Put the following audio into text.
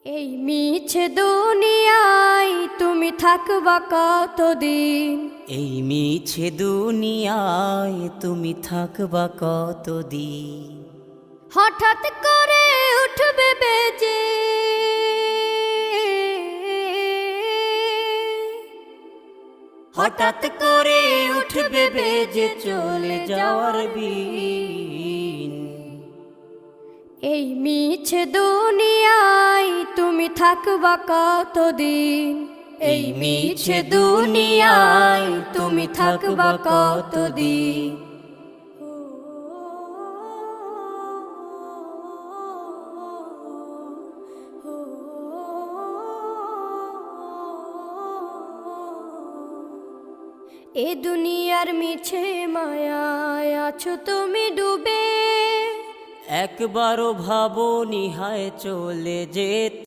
এই মিছে দুনিয়ায় তুমি থাকবা কতদিন? এই মিছে দুনিয়ায় তুমি থাকবা কতদিন? হঠাৎ করে উঠবে বেজে হঠাৎ করে উঠবে বেজে চলে যাওয়ার বিন। এই মিছে দুনিয়ায় তুমি থাকবা কতদিন? এই মিছে দুনিয়ায় তুমি থাকবা কতদিন? এ দুনিয়ার মিছে মায়ায় আছো তুমি ডুবে, একবারও ভাবো নিহায় চলে যেতে।